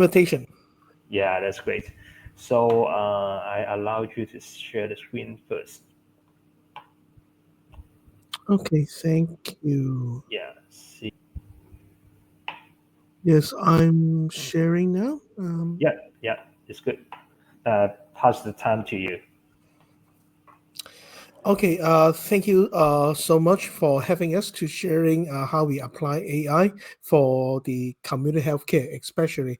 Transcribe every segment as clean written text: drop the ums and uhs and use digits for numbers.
Invitation. Yeah, that's great. So I allow you to share the screen first. Okay, thank you. Yeah, see. Yes, I'm sharing now. Yeah, yeah, it's good. Pass the time to you. Okay, thank you so much for having us to sharing how we apply AI for the community healthcare. Especially,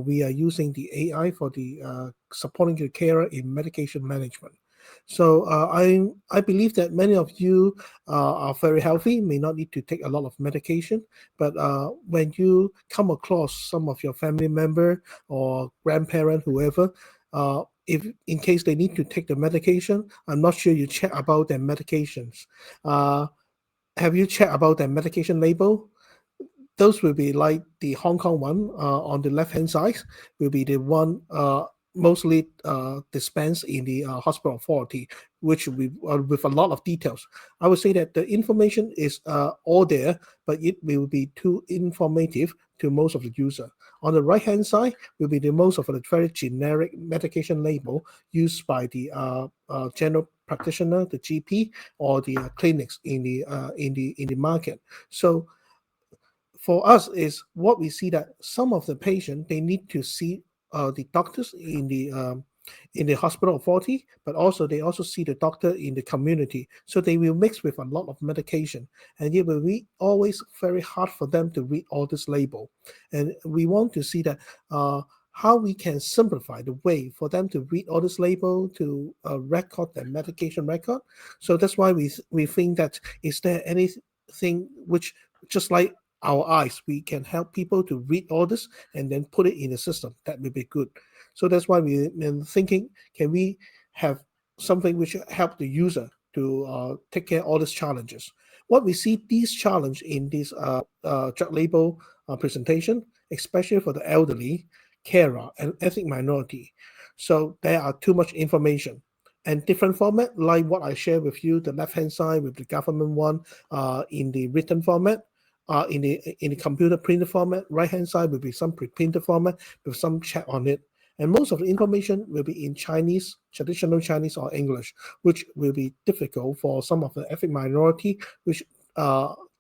we are using the AI for the supporting the care in medication management. So I believe that many of you are very healthy, may not need to take a lot of medication, but when you come across some of your family member or grandparent, whoever, if in case they need to take the medication, I'm not sure you check about their medications. Uh, have you checked about their medication label? Those will be like the Hong Kong one on the left hand side will be the one mostly dispensed in the hospital authority, which will be with a lot of details. I would say that the information is all there, but it will be too informative to most of the user. On the right hand side will be the most of the very generic medication label used by the general practitioner, the GP, or the clinics in the market. So for us is what we see that some of the patient they need to see the doctors in the hospital authority, but also they also see the doctor in the community. So they will mix with a lot of medication, and it will be always very hard for them to read all this label. And we want to see that how we can simplify the way for them to read all this label to record their medication record. So that's why we think that is there anything which just like our eyes, we can help people to read all this and then put it in the system. That will be good. So that's why we've been thinking, can we have something which help the user to take care of all these challenges? What we see these challenge in this drug label presentation, especially for the elderly, carer, and ethnic minority. So there are too much information and different format, like what I share with you, the left hand side with the government one in the written format, in the computer printed format. Right hand side will be some pre-printed format with some chat on it. And most of the information will be in Chinese, traditional Chinese or English, which will be difficult for some of the ethnic minority, which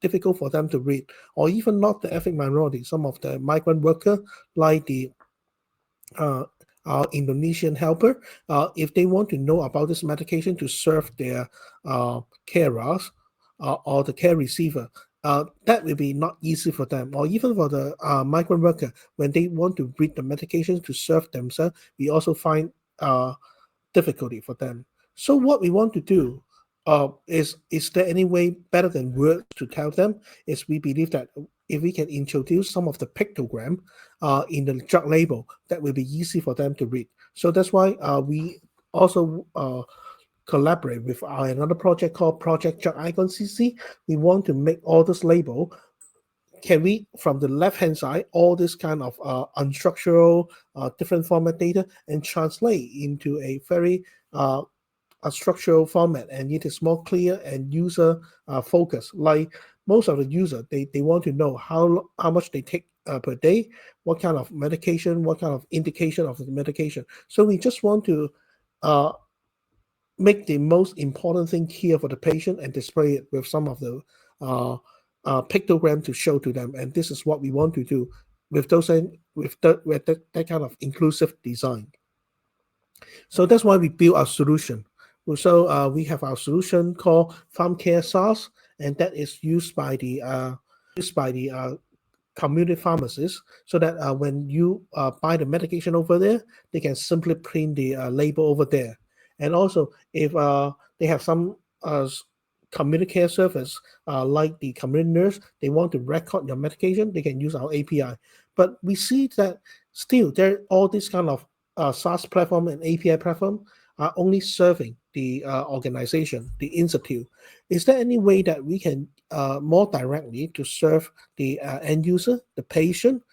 difficult for them to read, or even not the ethnic minority, some of the migrant worker like the uh, our Indonesian helper, if they want to know about this medication to serve their carers or the care receiver, that will be not easy for them. Or even for the migrant worker, when they want to read the medications to serve themselves, we also find difficulty for them. So what we want to do is there any way better than words to tell them? Is we believe that if we can introduce some of the pictogram in the drug label, that will be easy for them to read. So that's why we also collaborate with another project called Project Drug Icon CC. We want to make all this label can we from the left hand side all this kind of unstructured different format data and translate into a very a structural format, and it is more clear and user focused. Like most of the user, they want to know how much they take per day, what kind of medication, what kind of indication of the medication. So we just want to uh, make the most important thing here for the patient and display it with some of the uh, pictogram to show to them. And this is what we want to do with that kind of inclusive design. So that's why we build our solution. So we have our solution called FarmCare SaaS, and that is used by the community pharmacists, so that when you buy the medication over there, they can simply print the label over there. And also, if they have some community care service, like the community nurse, they want to record your medication, they can use our API. But we see that still there all these kind of SaaS platform and API platform are only serving the organization, the institute. Is there any way that we can more directly to serve the end user, the patient?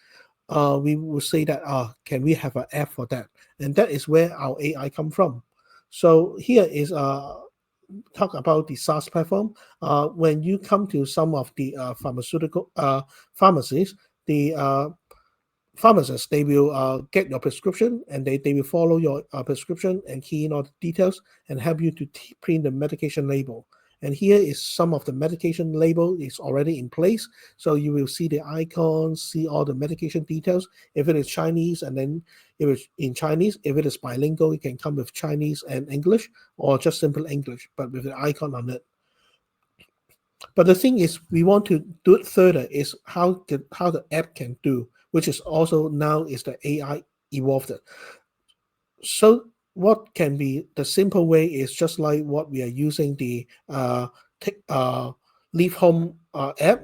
We will say that can we have an app for that? And that is where our AI come from. So here is talk about the SaaS platform. When you come to some of the pharmaceutical pharmacies, the pharmacists, they will get your prescription, and they will follow your prescription and key in all the details and help you to print the medication label. And here is some of the medication label is already in place. So you will see the icons, see all the medication details. If it is Chinese, and then if it's in Chinese, if it is bilingual, it can come with Chinese and English, or just simple English, but with the icon on it. But the thing is, we want to do it further is how the app can do, which is also now is the AI evolved. So what can be the simple way is just like what we are using the take, Leave Home app,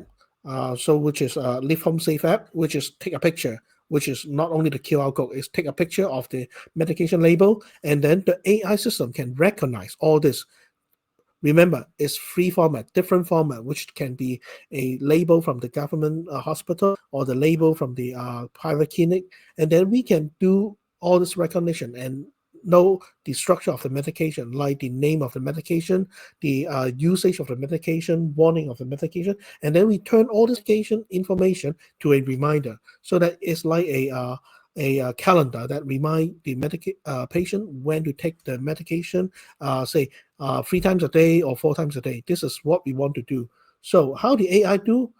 so which is Leave Home Safe app, which is take a picture, which is not only the QR code, is take a picture of the medication label, and then the AI system can recognize all this. Remember, it's free format, different format, which can be a label from the government hospital or the label from the private clinic. And then we can do all this recognition and know the structure of the medication, like the name of the medication, the usage of the medication, warning of the medication. And then we turn all this medication information to a reminder, so that it's like a calendar that remind the patient when to take the medication, say 3 times a day or 4 times a day. This is what we want to do. So how the AI do?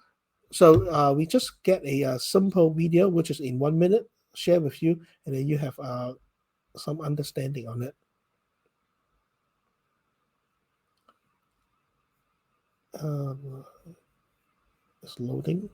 So we just get a simple video, which is in 1 minute, share with you, and then you have some understanding on it. It's loading.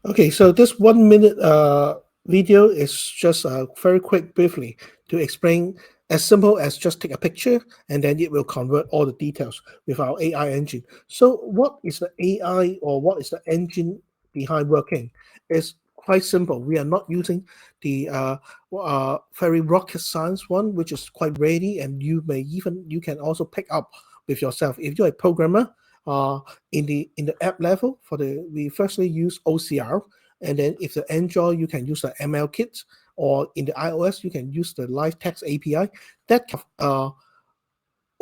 Okay, so this 1 minute video is just very quick, briefly, to explain as simple as just take a picture and then it will convert all the details with our AI engine. So what is the AI, or what is the engine behind working? It's quite simple. We are not using the very rocket science one, which is quite ready, and you can also pick up with yourself. If you're a programmer, uh, in the app level, we firstly use OCR, and then if the Android, you can use the ML kit, or in the iOS you can use the live text API. That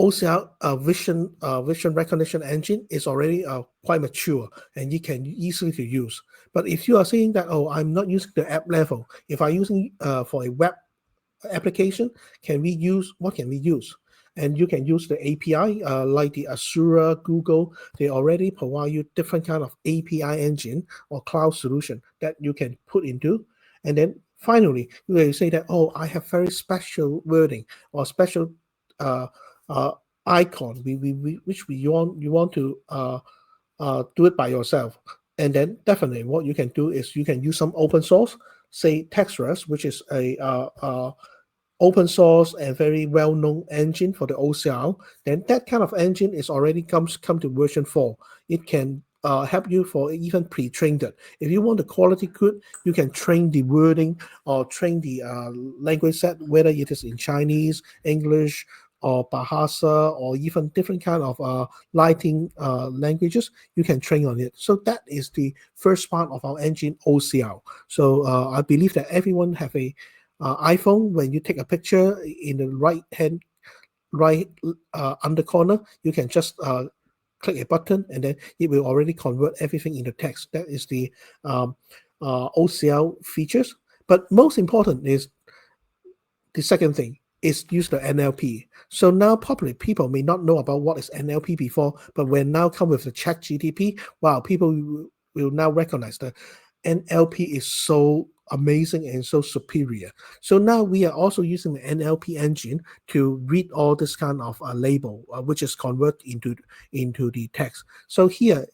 OCR vision recognition engine is already quite mature, and you can easily to use. But if you are saying that, oh, I'm not using the app level, if I'm using for a web application, what can we use? And you can use the API, like the Azure, Google. They already provide you different kind of API engine or cloud solution that you can put into. And then finally, you will say that, oh, I have very special wording or special uh, uh, icon, which you want to do it by yourself. And then definitely what you can do is you can use some open source, say Textras, which is a open source and very well-known engine for the OCR. Then that kind of engine is already come to version 4. It can help you for even pre-trained it. If you want the quality good, you can train the wording or train the language set, whether it is in Chinese, English, or Bahasa, or even different kind of lighting languages. You can train on it. So that is the first part of our engine, OCR. So I believe that everyone have a iPhone. When you take a picture in the right under corner, you can just click a button, and then it will already convert everything into text. That is the OCR features. But most important is the second thing is use the NLP. So now probably people may not know about what is NLP before, but when now come with the chat GTP, wow, people will now recognize that NLP is so amazing and so superior. So now we are also using the NLP engine to read all this kind of label, which is converted into the text. So here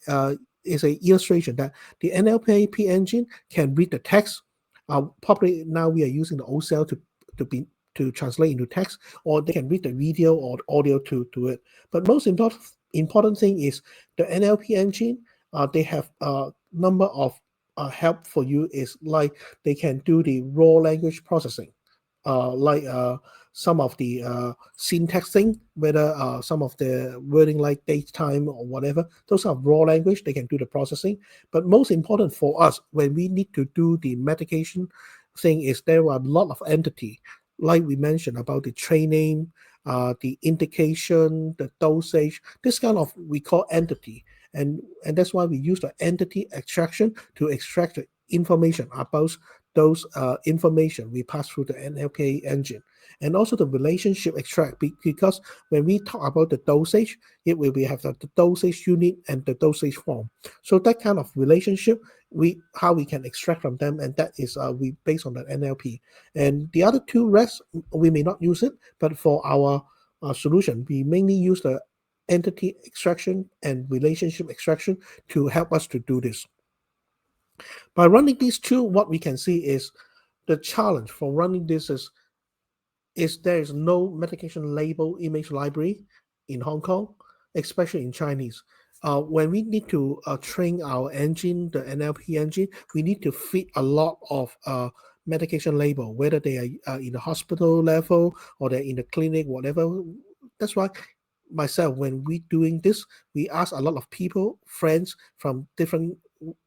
is a illustration that the NLP engine can read the text. Probably now we are using the OCL to be to translate into text, or they can read the video or audio to it. But most important thing is the NLP engine. They have a number of help for you is like they can do the raw language processing, like some of the syntaxing, whether some of the wording like date, time, or whatever. Those are raw language. They can do the processing. But most important for us when we need to do the medication thing is there are a lot of entity, like we mentioned about the training, the indication, the dosage. This kind of we call entity, and that's why we use the entity extraction to extract the information about those information we pass through the NLP engine, and also the relationship extract because when we talk about the dosage, it will be have the dosage unit and the dosage form. So that kind of relationship, we how we can extract from them, and that is we based on the NLP. And the other two rest we may not use it, but for our solution, we mainly use the entity extraction and relationship extraction to help us to do this. By running these two, what we can see is the challenge for running this is there is no medication label image library in Hong Kong, especially in Chinese. When we need to train our engine, the NLP engine, we need to fit a lot of medication label, whether they are in the hospital level or they're in the clinic, whatever. That's why myself, when we doing this, we ask a lot of people, friends from different,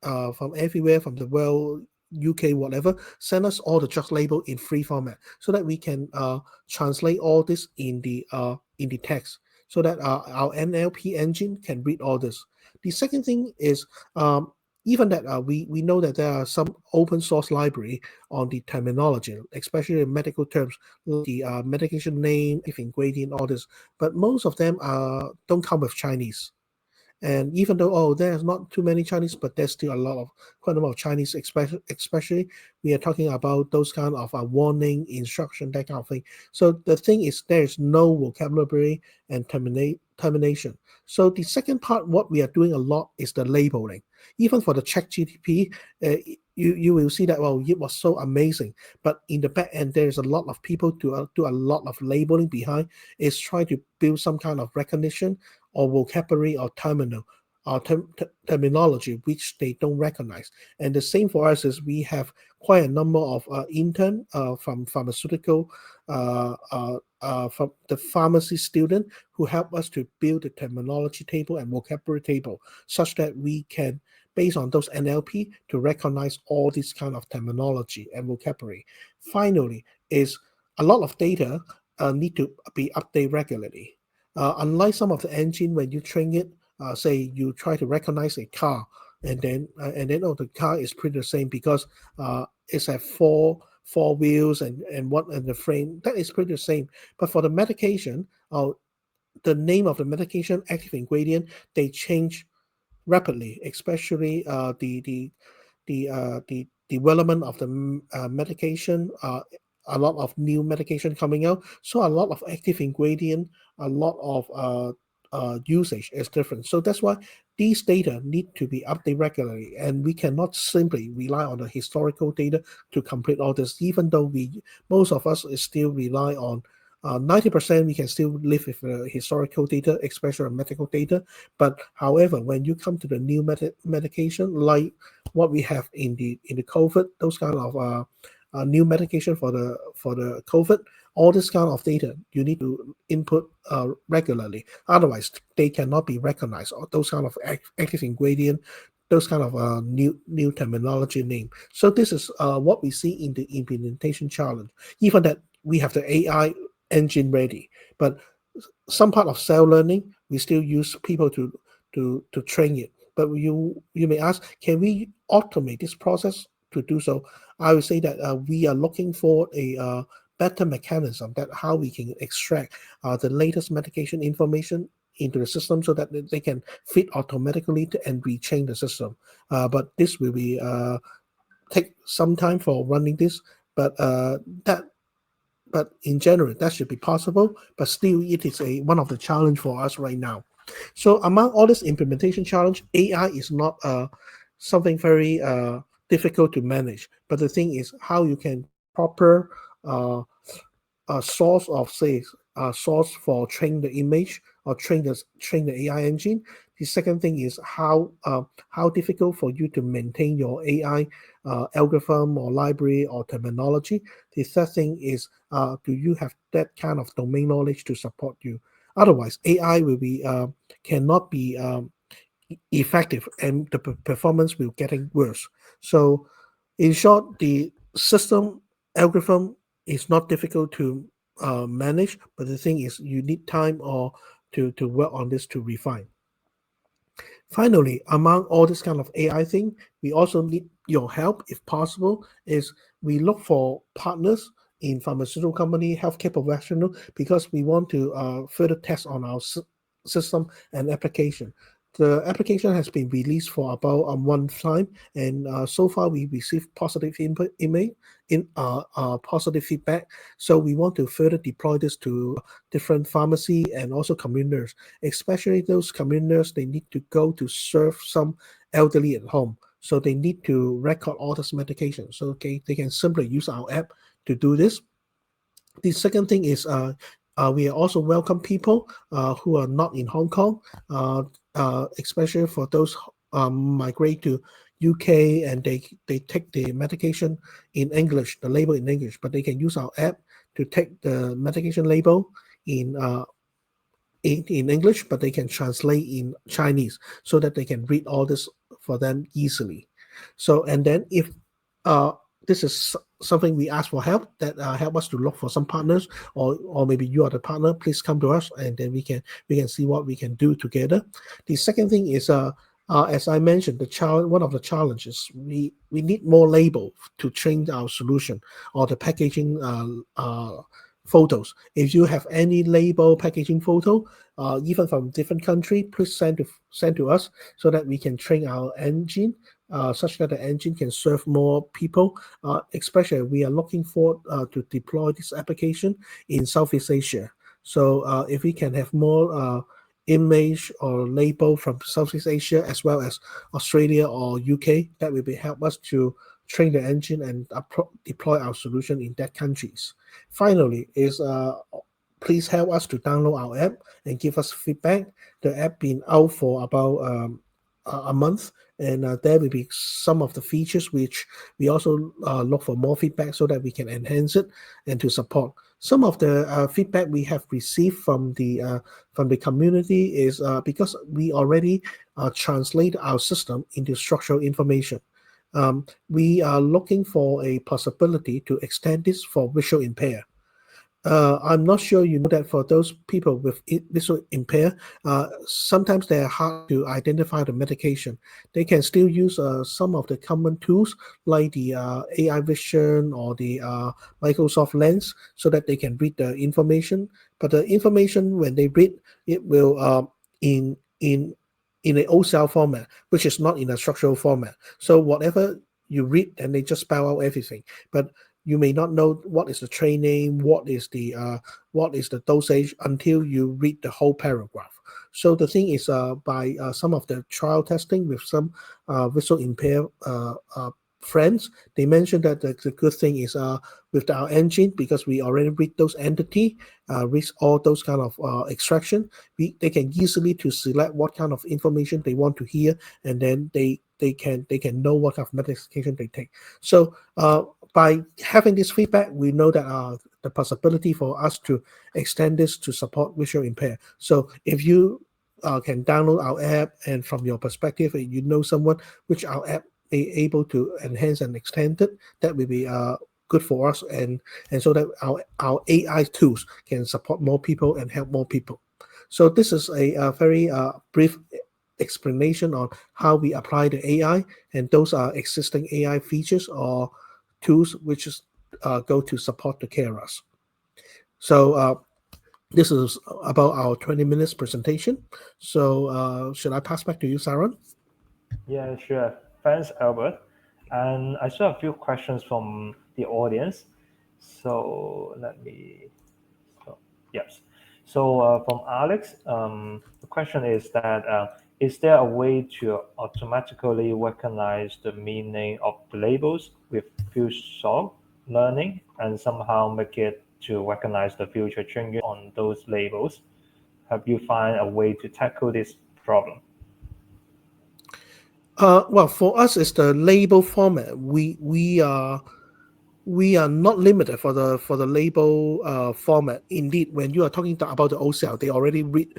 from everywhere, from the world, UK, whatever, send us all the drug label in free format so that we can translate all this in the text so that our NLP engine can read all this. The second thing is even that we know that there are some open source library on the terminology, especially in medical terms, like the medication name, if ingredient, all this. But most of them don't come with Chinese. And even though there's not too many Chinese, but there's still a lot of quite a number of Chinese, especially we are talking about those kind of warning, instruction, that kind of thing. So the thing is, there's no vocabulary and termination. So the second part, what we are doing a lot is the labeling. Even for the Check GTP, you will see that it was so amazing, but in the back end there's a lot of people do a lot of labeling behind. Is trying to build some kind of recognition or vocabulary or terminology which they don't recognize. And the same for us is we have quite a number of intern from pharmaceutical, from the pharmacy student who help us to build the terminology table and vocabulary table such that we can, based on those NLP, to recognize all this kind of terminology and vocabulary. Finally, is a lot of data need to be updated regularly. Unlike some of the engine, when you train it, say you try to recognize a car, and then the car is pretty the same because it's a four wheels and what and the frame that is pretty the same. But for the medication, the name of the medication, active ingredient, they change rapidly, especially the development of the medication. A lot of new medication coming out, so a lot of active ingredient, a lot of usage is different. So that's why these data need to be updated regularly, and we cannot simply rely on the historical data to complete all this. Even though we most of us still rely on 90%, we can still live with historical data, especially medical data. But however, when you come to the new medication, like what we have in the COVID, those kind of new medication for the COVID, all this kind of data you need to input regularly. Otherwise, they cannot be recognized. Or those kind of active ingredient, those kind of new terminology name. So this is what we see in the implementation challenge. Even that we have the AI engine ready, but some part of cell learning we still use people to train it. But you may ask, can we automate this process to do so? I would say that we are looking for a better mechanism that how we can extract the latest medication information into the system so that they can fit automatically and retrain the system. But this will be take some time for running this, but that but in general that should be possible. But still, it is a one of the challenge for us right now. So among all this implementation challenge, AI is not something very difficult to manage. But the thing is how you can proper uh, a source of say a source for train the image or train the AI engine. The second thing is how difficult for you to maintain your AI algorithm or library or terminology. The third thing is do you have that kind of domain knowledge to support you? Otherwise, AI will be cannot be effective and the performance will getting worse. So in short, the system algorithm is not difficult to manage, but the thing is you need time or to work on this to refine. Finally, among all this kind of AI thing, we also need your help if possible. Is we look for partners in pharmaceutical company, healthcare professional, because we want to further test on our system and application. The application has been released for about a month time, and so far we received positive input email in positive feedback. So we want to further deploy this to different pharmacy and also communities, especially those communities they need to go to serve some elderly at home. So they need to record all this medication. So they can simply use our app to do this. The second thing is we also welcome people who are not in Hong Kong, uh, especially for those migrate to UK and they take the medication in English, the label in English, but they can use our app to take the medication label in in English, but they can translate in Chinese so that they can read all this for them easily. So, and then if uh, this is something we ask for help, that help us to look for some partners, or maybe you are the partner, please come to us, and then we can see what we can do together. The second thing is as I mentioned, the challenge one of the challenges we need more label to change our solution or the packaging photos. If you have any label packaging photo, even from different country, please send to us so that we can train our engine, such that the engine can serve more people. Especially, we are looking for to deploy this application in Southeast Asia. So if we can have more image or label from Southeast Asia as well as Australia or UK, that will be help us to train the engine and deploy our solution in that countries. Finally, is please help us to download our app and give us feedback. The app been out for about a month, and there will be some of the features which we also look for more feedback so that we can enhance it and to support. Some of the feedback we have received from the community is because we already translate our system into structural information. We are looking for a possibility to extend this for visual impair. I'm not sure you know that for those people with visual impair, sometimes they are hard to identify the medication. They can still use some of the common tools like the AI vision or the Microsoft Lens so that they can read the information. But the information when they read, it will in in in an OCL format, which is not in a structural format. So whatever you read, and they just spell out everything. But you may not know what is the train name, what is the dosage until you read the whole paragraph. So the thing is, by some of the trial testing with some visual impaired friends, they mentioned that the good thing is with our engine because we already read those entity, read all those kind of extraction. They can easily to select what kind of information they want to hear, and then they can know what kind of medication they take. So by having this feedback, we know that the possibility for us to extend this to support visual impair. So if you can download our app, and from your perspective, you know someone which our app be able to enhance and extend it, that will be good for us, and so that our AI tools can support more people and help more people. So this is a very brief explanation on how we apply the AI, and those are existing AI features or tools which is go to support the carers. So this is about our 20 minutes presentation. So should I pass back to you, Saran? Yeah, sure. Thanks, Albert. And I saw a few questions from the audience. So let me, so, yes. So from Alex, the question is that is there a way to automatically recognize the meaning of the labels with few solve learning and somehow make it to recognize the future changes on those labels? Have you find a way to tackle this problem? Well, for us, it's the label format. We are not limited for the label format. Indeed, when you are talking about the OCL, they already read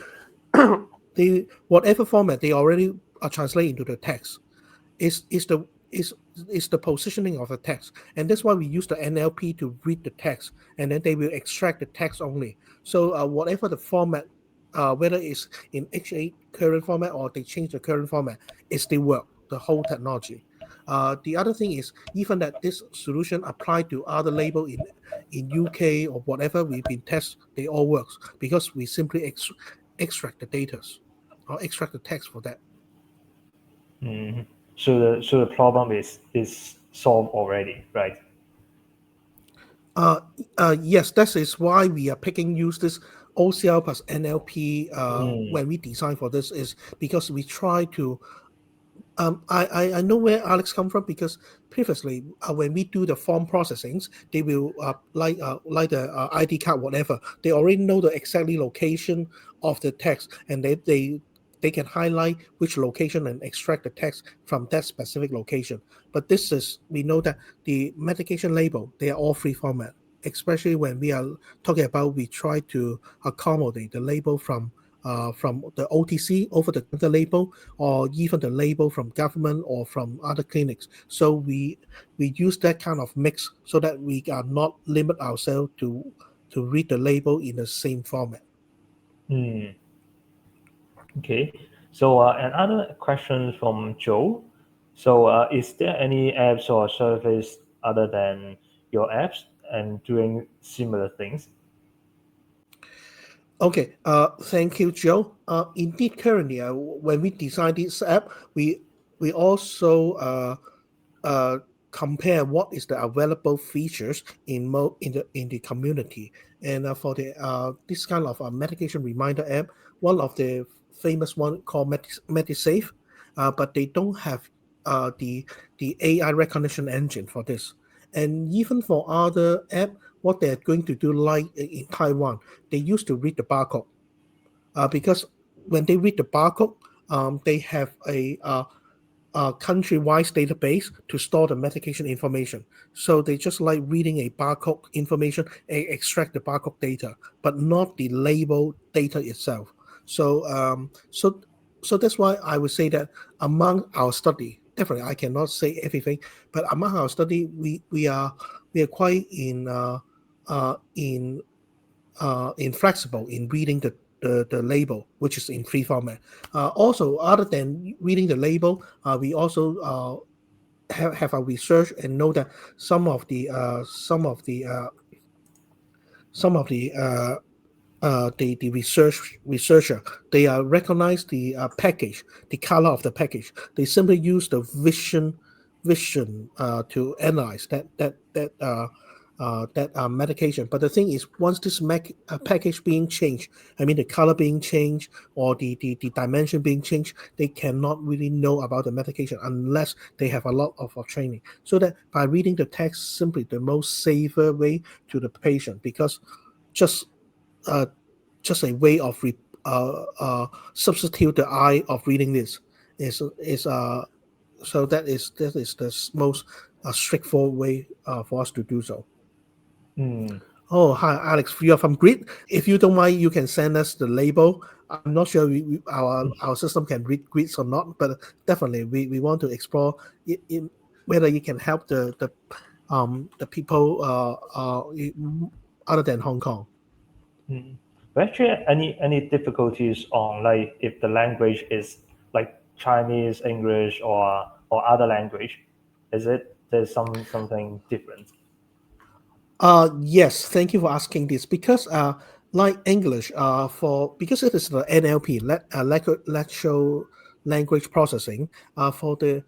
they whatever format they already are translated into the text. Is the is the positioning of the text, and that's why we use the NLP to read the text, and then they will extract the text only. So whatever the format, whether it's in H8 current format or they change the current format, it still work. The whole technology. The other thing is even that this solution applied to other label in UK or whatever we've been test, they all works because we simply extract the data or extract the text for that. Mhm. So the problem is solved already, right? Uh, yes, that is why we are picking use this OCL plus NLP Mm, when we design for this is because we try to I know where Alex come from because previously when we do the form processings, they will like the ID card whatever. They already know the exactly location of the text, and they can highlight which location and extract the text from that specific location. But this is we know that the medication label they are all free format. Especially when we are talking about, we try to accommodate the label from the OTC over the counter label or even the label from government or from other clinics. So we use that kind of mix so that we are not limit ourselves to read the label in the same format. mm. Okay. So another question from Joe. So is there any apps or service other than your apps and doing similar things? Okay, thank you, Joe. Indeed, currently, when we design this app, we also uh, compare what is the available features in the community. And for the this kind of medication reminder app, one of the famous one called MediSafe, but they don't have the AI recognition engine for this. And even for other app, what they're going to do, like in Taiwan, they used to read the barcode because when they read the barcode, they have a country-wide database to store the medication information. So they just like reading a barcode information and extract the barcode data, but not the label data itself. So so that's why I would say that among our study, definitely I cannot say everything, but among our study, we are quite in inflexible in reading the label, which is in free format. Also, other than reading the label, we also have a research and know that some of the some of the researcher they recognize the package, the color of the package. They simply use the vision to analyze that medication. But the thing is, once this package being changed, I mean the color being changed or the dimension being changed, they cannot really know about the medication unless they have a lot of training. So that by reading the text, simply the most safer way to the patient because just uh, just a way of substitute the eye of reading this is so that is the most straightforward way for us to do so. Mm, Oh, hi, Alex. You are from Grid. If you don't mind, you can send us the label. I'm not sure our system can read grids or not, but definitely we want to explore whether you can help the people other than Hong Kong. mm. But actually, any difficulties on like if the language is like Chinese, English, or other language? Is it there's something different? Yes, thank you for asking this because like English for because it is the NLP natural language processing for the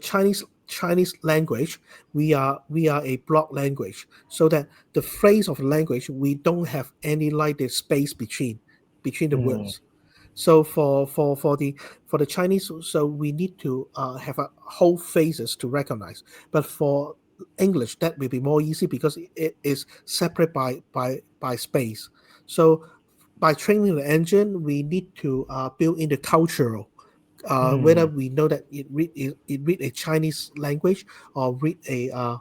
Chinese Chinese language, we are a block language, so that the phrase of the language we don't have any like the space between the Mm, words. So for the Chinese, so we need to have a whole phrases to recognize. But for English, that will be more easy because it is separate by space. So by training the engine, we need to build in the cultural, whether mm, we know that it read a Chinese language or read a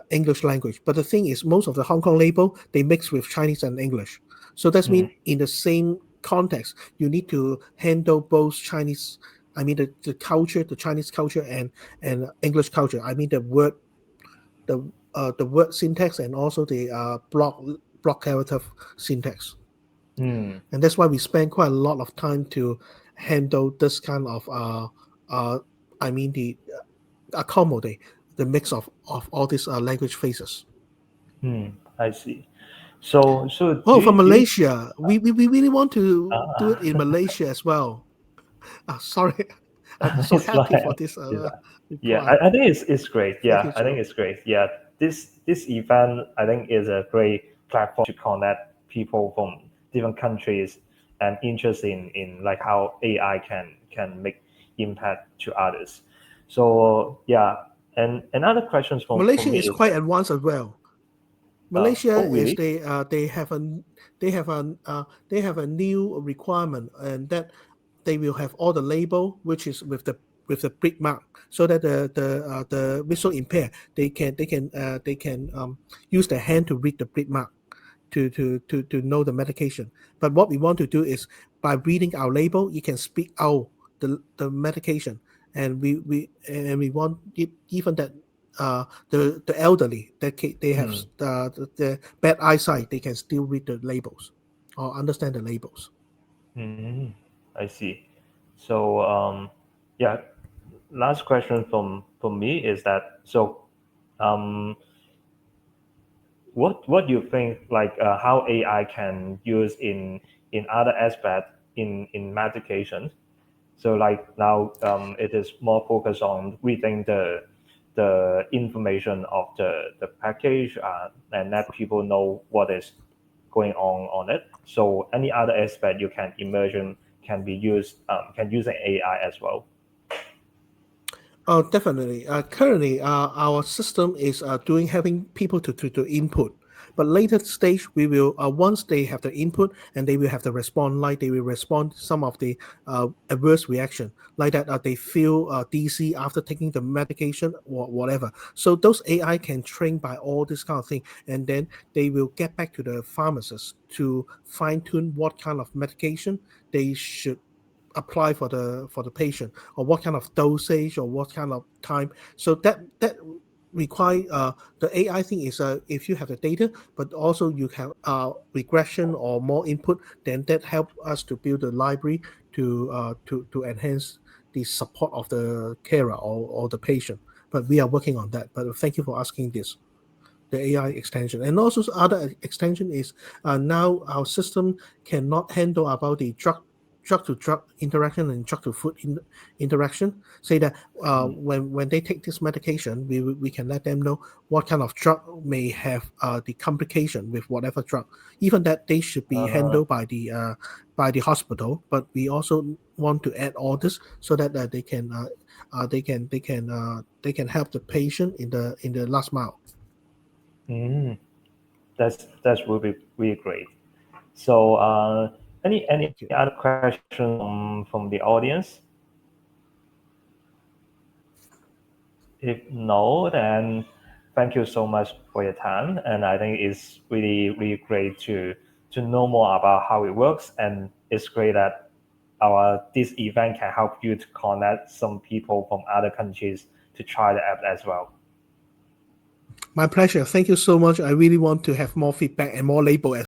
English language. But the thing is, most of the Hong Kong label they mix with Chinese and English. So that's mm, mean in the same context, you need to handle both Chinese. I mean the culture, the Chinese culture and English culture. I mean the word syntax and also the block character syntax. mm, And that's why we spend quite a lot of time to handle this kind of uh I mean the accommodate the mix of all these language phases. I see. So Oh, for do you Malaysia, we really want to do it in uh, Malaysia as well. Sorry, I'm so it's happy for like this it's yeah, reply. I think it's great. Thank Yeah, you, I think Joe. it's great. Yeah, this event I think is a great platform to connect people from different countries and interest in like how AI can make impact to others. So yeah, and another questions from Malaysia me is is quite advanced as well. oh Malaysia is really? they have a they have a new requirement, and that they will have all the label which is with the brick mark, so that the visual impaired they can use their hand to read the brick mark to know the medication. But what we want to do is by reading our label, you can speak out the medication, and we want it, even that the elderly that they have Hmm. the bad eyesight, they can still read the labels or understand the labels. Mm, I see. So yeah, last question from me is that so um, what do you think like how AI can use in other aspect in medication? So like now it is more focused on reading the information of the package and let people know what is going on it. So any other aspect you can imagine can be used can use an AI as well. Oh, definitely. Currently, our system is doing having people to input, but later stage we will once they have the input and they will have the respond, like they will respond some of the adverse reaction, like that they feel DC after taking the medication or whatever. So those AI can train by all this kind of thing, and then they will get back to the pharmacist to fine tune what kind of medication they should apply for the patient, or what kind of dosage or what kind of time. So that require the AI thing is if you have the data, but also you have regression or more input, then that help us to build a library to enhance the support of the carer or the patient. But we are working on that. But thank you for asking this, the AI extension. And also other extension is now our system cannot handle about the drug to drug interaction and drug to food interaction. Say that Mm. when they take this medication, we can let them know what kind of drug may have the complication with whatever drug. Even that they should be Uh, handled by the hospital. But we also want to add all this so that they can help the patient in the last mile. mm, that's will be really great. So any Thank you. other questions from the audience? If no, then thank you so much for your time. And I think it's really great to know more about how it works. And it's great that our this event can help you to connect some people from other countries to try the app as well. My pleasure. Thank you so much. I really want to have more feedback and more label as